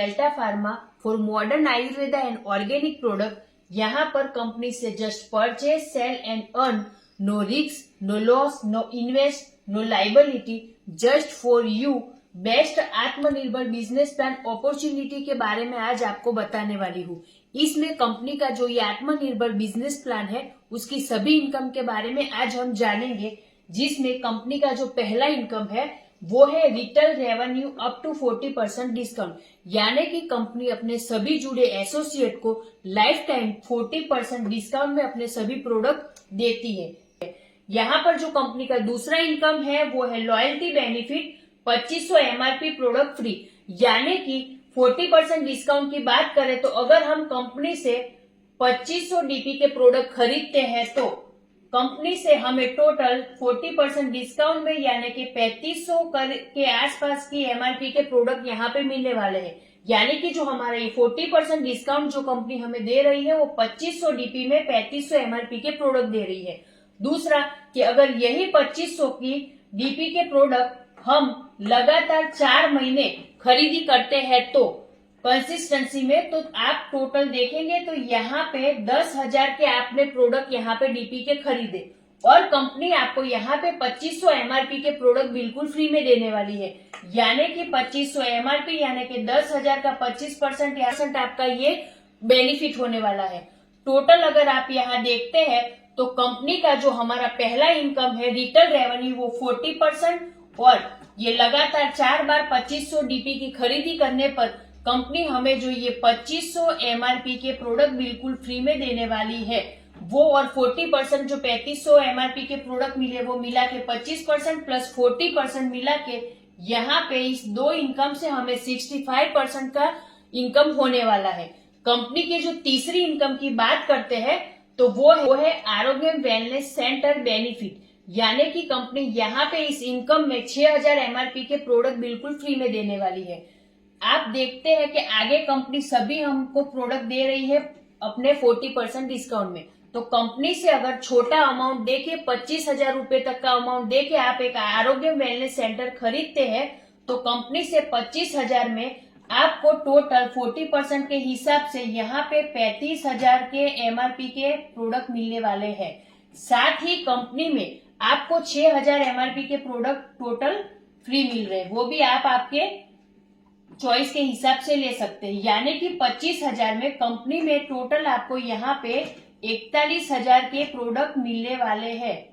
Delta Pharma for modern Ayurveda and organic product. यहाँ पर company से just purchase, sale and earn, no risk, no loss, no invest, no liability, just for you. Best आत्मनिर्भर business plan opportunity के बारे में आज आपको बताने वाली हूँ। इसमें कंपनी का जो ये आत्मनिर्भर बिजनेस प्लान है उसकी सभी इनकम के बारे में आज हम जानेंगे, जिसमें कंपनी का जो पहला इनकम है वो है retail revenue up to 40% discount, यानी कि कंपनी अपने सभी जुड़े एसोसिएट को लाइफ टाइम 40% डिस्काउंट में अपने सभी प्रोडक्ट देती है। यहाँ पर जो कंपनी का दूसरा इनकम है वो है loyalty benefit 2500 MRP product free, यानी कि 40% डिस्काउंट की बात करें तो अगर हम कंपनी से 2500 डीपी के प्रोडक्ट खरीदते हैं तो कंपनी से हमें टोटल 40% डिस्काउंट में यानी कि 3500 के आसपास की एमआरपी के प्रोडक्ट यहाँ पे मिलने वाले हैं। यानी कि जो हमारा ये 40% डिस्काउंट जो कंपनी हमें दे रही है वो 2500 डीपी में 3500 एमआरपी के प्रोडक्ट दे रही है। दूसरा कि अगर यही 2500 की डीपी के प्रोडक्ट हम लगातार 4 महीने खरीदी करते हैं तो कंसिस्टेंसी में, तो आप टोटल देखेंगे तो यहाँ पे 10,000 के आपने प्रोडक्ट यहाँ पे डीपी के खरीदे और कंपनी आपको यहाँ पे 2500 एमआरपी के प्रोडक्ट बिल्कुल फ्री में देने वाली है। यानी कि 2500 एमआरपी यानी कि 10,000 का 25% आपका ये बेनिफिट होने वाला है। टोटल अगर आप यहाँ देखते हैं तो कंपनी का जो हमारा पहला इनकम है रिटेल रेवेन्यू वो 40% और ये लगातार 4 बार 2500 डीपी की खरीदी करने पर कंपनी हमें जो ये 2500 एमआरपी के प्रोडक्ट बिल्कुल फ्री में देने वाली है वो, और 40% जो 3500 एमआरपी के प्रोडक्ट मिले वो मिला के 25% प्लस 40% मिला के यहाँ पे इस दो इनकम से हमें 65% का इनकम होने वाला है। कंपनी के जो तीसरी इनकम की बात करते हैं तो वो है आरोग्य वेलनेस सेंटर बेनिफिट, यानी कि कंपनी यहाँ पे इस इनकम में 6000 एमआरपी के प्रोडक्ट बिल्कुल फ्री में देने वाली है। आप देखते हैं कि आगे कंपनी सभी हमको प्रोडक्ट दे रही है अपने 40% डिस्काउंट में, तो कंपनी से अगर छोटा अमाउंट दे के 25,000 रूपये तक का अमाउंट दे के आप एक आरोग्य वेलनेस सेंटर खरीदते हैं तो कंपनी से 25,000 में आपको टोटल 40% के हिसाब से यहाँ पे 35,000 के एमआरपी के प्रोडक्ट मिलने वाले हैं। साथ ही कंपनी में आपको 6,000 एमआरपी के प्रोडक्ट टोटल फ्री मिल रहे हैं, वो भी आप आपके चॉइस के हिसाब से ले सकते हैं। यानी कि 25,000 में कंपनी में टोटल आपको यहाँ पे 41,000 के प्रोडक्ट मिलने वाले हैं।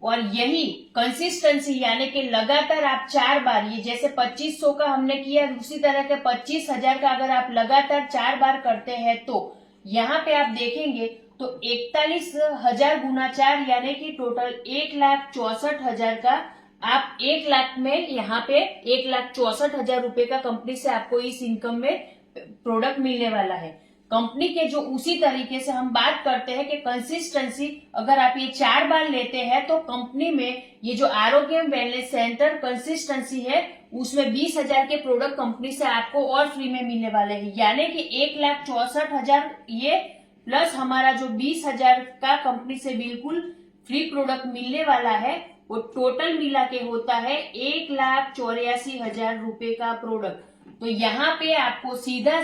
और यही कंसिस्टेंसी यानी कि लगातार आप 4 बार, ये जैसे 2500 का हमने किया उसी तरह के 25,000 का अगर आप लगातार 4 बार करते हैं तो यहाँ पे आप देखेंगे तो 41,000 गुना 4 यानी कि टोटल 1,64,000 का आप 1 लाख में यहाँ पे 1,64,000 रूपये का कंपनी से आपको इस इनकम में प्रोडक्ट मिलने वाला है। कंपनी के जो उसी तरीके से हम बात करते हैं कि कंसिस्टेंसी अगर आप ये 4 बार लेते हैं तो कंपनी में ये जो आरोग्य वेलनेस सेंटर कंसिस्टेंसी है उसमें 20,000 के प्रोडक्ट कंपनी से आपको और फ्री में मिलने वाले हैं। यानी कि 1,64,000 ये प्लस हमारा जो 20,000 का कंपनी से बिल्कुल फ्री प्रोडक्ट मिलने वाला है वो टोटल मिला के होता है 1,84,000 रूपये का प्रोडक्ट। तो यहाँ पे आपको सीधा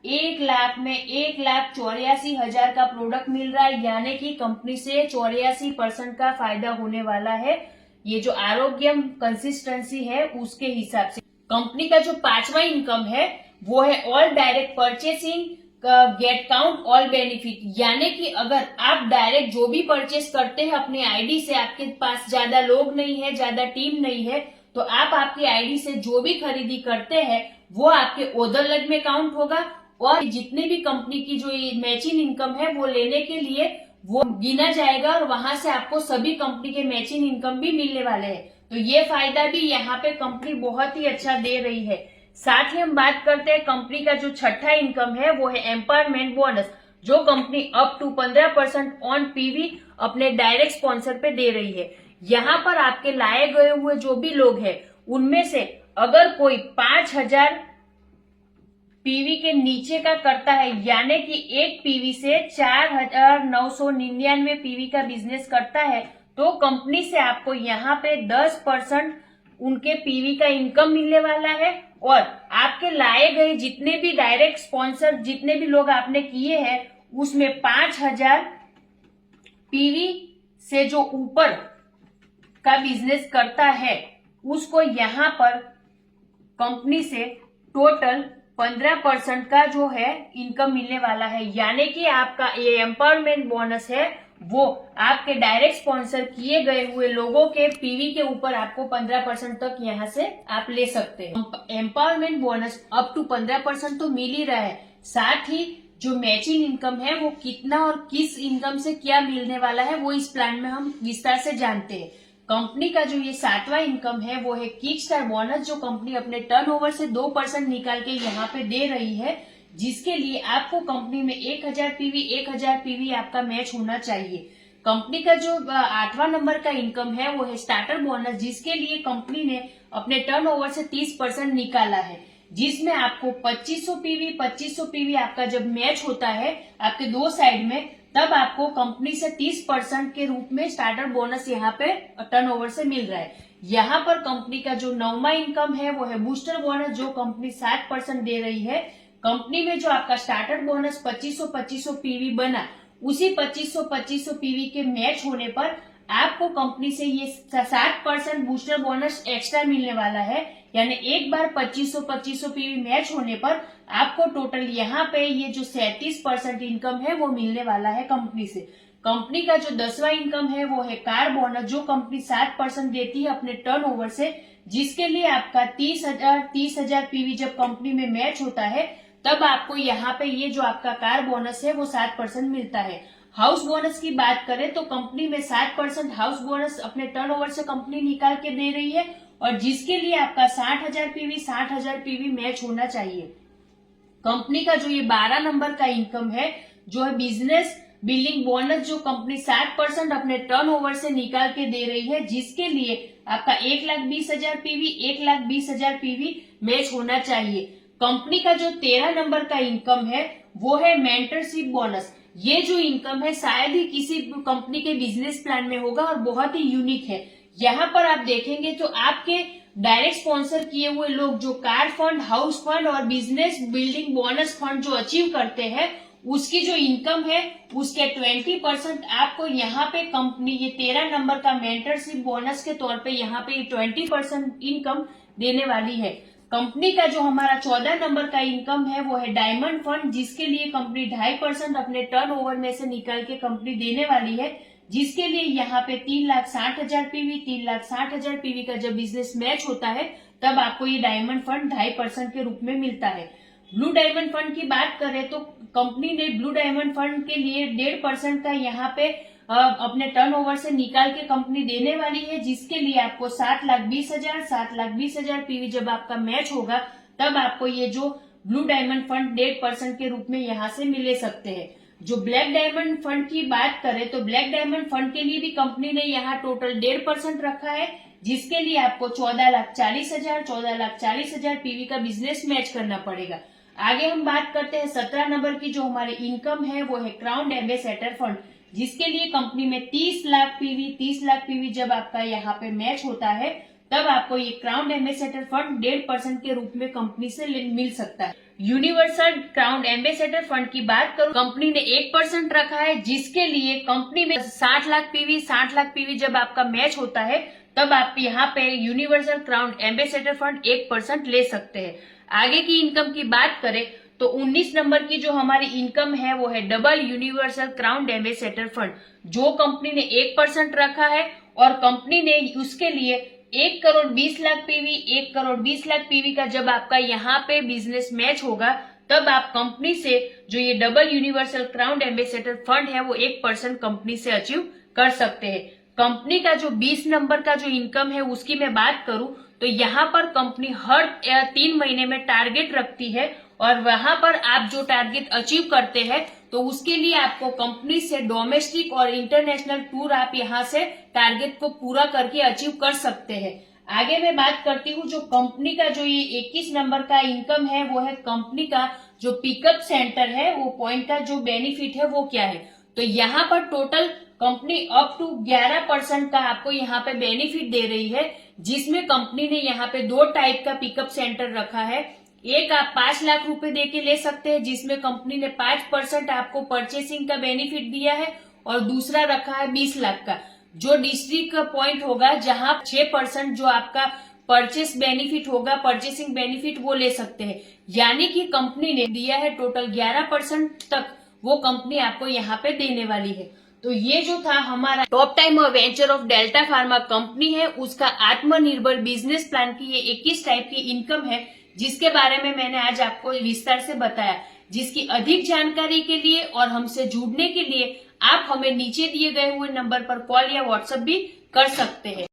1 लाख में 1,84,000 का प्रोडक्ट मिल रहा है, यानी कि कंपनी से 84% का फायदा होने वाला है। ये जो आरोग्य कंसिस्टेंसी है उसके हिसाब से कंपनी का जो पांचवा इनकम है वो है all direct purchasing gate count all benefit, यानी कि अगर आप डायरेक्ट जो भी परचेस करते हैं अपने आईडी से, आपके पास ज्यादा लोग नहीं है, ज्यादा टीम नहीं है, तो आप आपकी आईडी से जो भी खरीदी करते हैं वो आपके ओवरलेड में काउंट होगा और जितनी भी कंपनी की जो ये मैचिंग इनकम है वो लेने के लिए वो गिना जाएगा और वहां से आपको सभी कंपनी के मैचिंग इनकम भी मिलने वाले हैं। तो ये फायदा भी यहाँ पे कंपनी बहुत ही अच्छा दे रही है। साथ ही हम बात करते हैं कंपनी का जो छठा इनकम है वो है एम्पावरमेंट बोनस, जो company up to 15% on PV अपने डायरेक्ट स्पॉन्सर पे दे रही है। यहाँ पर आपके लाए गए हुए जो भी लोग हैं उनमें से अगर कोई 5,000 पीवी के नीचे का करता है, यानी कि एक पीवी से 4,999 पीवी का बिजनेस करता है, तो कंपनी से आपको यहाँ पे 10% उनके पीवी का इनकम मिलने वाला है और आपके लाए गए जितने भी डायरेक्ट स्पॉन्सर जितने भी लोग आपने किए हैं उसमें 5000 पीवी से जो ऊपर का बिजनेस करता है उसको यहाँ पर कंपनी से टोटल 15% का जो है इनकम मिलने वाला है। यानी कि आपका ये एम्पावरमेंट बोनस है वो आपके डायरेक्ट स्पॉन्सर किए गए हुए लोगों के पीवी के ऊपर आपको 15% तक यहाँ से आप ले सकते हैं। एम्पावरमेंट बोनस अप टू 15% तो मिल ही रहा है, साथ ही जो मैचिंग इनकम है वो कितना और किस इनकम से क्या मिलने वाला है वो इस प्लान में हम विस्तार से जानते हैं। कंपनी का जो ये 7वां इनकम है वो है किक स्टार बोनस, जो कंपनी अपने टर्नओवर से 2% निकाल के यहाँ पे दे रही है, जिसके लिए आपको कंपनी में 1000 पीवी आपका मैच होना चाहिए। कंपनी का जो 8वां नंबर का इनकम है वो है स्टार्टर बोनस, जिसके लिए कंपनी ने अपने टर्नओवर से 30% निकाला है, जिसमें आपको 2500 पीवी आपका जब मैच होता है आपके दो साइड में, तब आपको कंपनी से 30% के रूप में स्टार्टर बोनस यहाँ पे टर्नओवर से मिल रहा है। यहाँ पर कंपनी का जो 9वां इनकम है वो है बूस्टर बोनस, जो कंपनी 7% दे रही है। कंपनी में जो आपका स्टार्टर बोनस 2500 पीवी बना, उसी 2500 पीवी के मैच होने पर आपको कंपनी से ये 7% बूस्टर बोनस एक्स्ट्रा मिलने वाला है। यानी एक बार 2500 पीवी मैच होने पर आपको टोटल यहाँ पे ये जो 37% इनकम है वो मिलने वाला है कंपनी से। कंपनी का जो 10वां इनकम है वो है कार बोनस, जो कंपनी 7% देती है अपने टर्नओवर से, जिसके लिए आपका 30,000 पीवी जब कंपनी में मैच होता है तब आपको यहाँ पे ये जो आपका कार बोनस है वो 7% मिलता है। हाउस बोनस की बात करें तो कंपनी में 7% हाउस बोनस अपने टर्नओवर से कंपनी निकाल के दे रही है, और जिसके लिए आपका 60,000 पीवी मैच होना चाहिए। कंपनी का जो ये 12 नंबर का इनकम है जो है बिजनेस बिल्डिंग बोनस, जो कंपनी 7% अपने टर्नओवर से निकाल के दे रही है, जिसके लिए आपका 1,20,000 पीवी मैच होना चाहिए। कंपनी का जो 13 नंबर का इनकम है वो है मेंटरशिप बोनस। ये जो इनकम है शायद ही किसी कंपनी के बिजनेस प्लान में होगा और बहुत ही यूनिक है। यहाँ पर आप देखेंगे तो आपके डायरेक्ट स्पॉन्सर किए हुए लोग जो कार फंड, हाउस फंड और बिजनेस बिल्डिंग बोनस फंड जो अचीव करते हैं उसकी जो इनकम है उसके 20% आपको यहाँ पे कंपनी ये 13 नंबर का मेंटरशिप बोनस के तौर पे यहाँ पे 20% इनकम देने वाली है। कंपनी का जो हमारा 14 नंबर का इनकम है वो है डायमंड फंड, जिसके लिए कंपनी 2.5% अपने टर्नओवर में से निकाल के कंपनी देने वाली है, जिसके लिए यहाँ पे 3,60,000 पीवी का जब बिजनेस मैच होता है तब आपको ये डायमंड फंड 2.5% के रूप में मिलता है। ब्लू डायमंड फंड की बात करें तो कंपनी ने ब्लू डायमंड फंड के लिए 1.5% का यहाँ पे अपने टर्नओवर से निकाल के कंपनी देने वाली है, जिसके लिए आपको 7,20,000 पीवी जब आपका मैच होगा तब आपको ये जो ब्लू डायमंड फंड 1.5% के रूप में यहाँ से मिले सकते हैं। जो ब्लैक डायमंड फंड की बात करें तो ब्लैक डायमंड फंड के लिए भी कंपनी ने यहाँ टोटल 1.5% रखा है, जिसके लिए आपको 14,40,000 पीवी का बिजनेस मैच करना पड़ेगा। आगे हम बात करते हैं 17 नंबर की जो हमारी इनकम है वो है क्राउन एम्बेसडर फंड, जिसके लिए कंपनी में 30 लाख पीवी जब आपका यहाँ पे मैच होता है तब आपको ये क्राउन एम्बेसडर फंड 1.5% के रूप में कंपनी से मिल सकता है। यूनिवर्सल क्राउन एम्बेसडर फंड की बात करूं, कंपनी ने 1% रखा है, जिसके लिए कंपनी में 60 लाख पीवी जब आपका मैच होता है तब आप यहाँ पे यूनिवर्सल क्राउन एम्बेसडर फंड 1% ले सकते हैं। आगे की इनकम की बात करें तो 19 नंबर की जो हमारी इनकम है वो है double universal crown ambassador fund, जो कंपनी ने 1% रखा है, और कंपनी ने उसके लिए 1,20,00,000 पीवी का जब आपका यहाँ पे बिजनेस मैच होगा तब आप कंपनी से जो ये double universal crown ambassador fund है वो 1% कंपनी से अचीव कर सकते हैं। कंपनी का जो 20 नंबर का जो इनकम है उसकी मैं बात करूं तो यहाँ पर कंपनी हर 3 महीने में टारगेट रखती है, और वहां पर आप जो टारगेट अचीव करते हैं तो उसके लिए आपको कंपनी से डोमेस्टिक और इंटरनेशनल टूर आप यहाँ से टारगेट को पूरा करके अचीव कर सकते हैं। आगे मैं बात करती हूँ जो कंपनी का जो ये 21 नंबर का इनकम है वो है कंपनी का जो पिकअप सेंटर है वो पॉइंट का जो बेनिफिट है वो क्या है। तो यहाँ पर टोटल कंपनी अप टू 11% का आपको यहाँ पे बेनिफिट दे रही है, जिसमें कंपनी ने यहाँ पे 2 टाइप का पिकअप सेंटर रखा है। एक आप 5 लाख रुपए दे के ले सकते हैं, जिसमें कंपनी ने 5% आपको परचेसिंग का बेनिफिट दिया है, और दूसरा रखा है 20 लाख का, जो डिस्ट्रिक्ट पॉइंट होगा, जहां 6% जो आपका परचेस बेनिफिट होगा, परचेसिंग बेनिफिट, वो ले सकते हैं। यानी कि कंपनी ने दिया है टोटल 11% तक, वो कंपनी आपको यहाँ पे देने वाली है। तो ये जो था हमारा top time venture of delta pharma company है, उसका आत्मनिर्भर बिजनेस प्लान की ये 21 टाइप की इनकम है, जिसके बारे में मैंने आज आपको विस्तार से बताया। जिसकी अधिक जानकारी के लिए और हमसे जुड़ने के लिए आप हमें नीचे दिए गए हुए नंबर पर कॉल या व्हाट्सएप भी कर सकते हैं।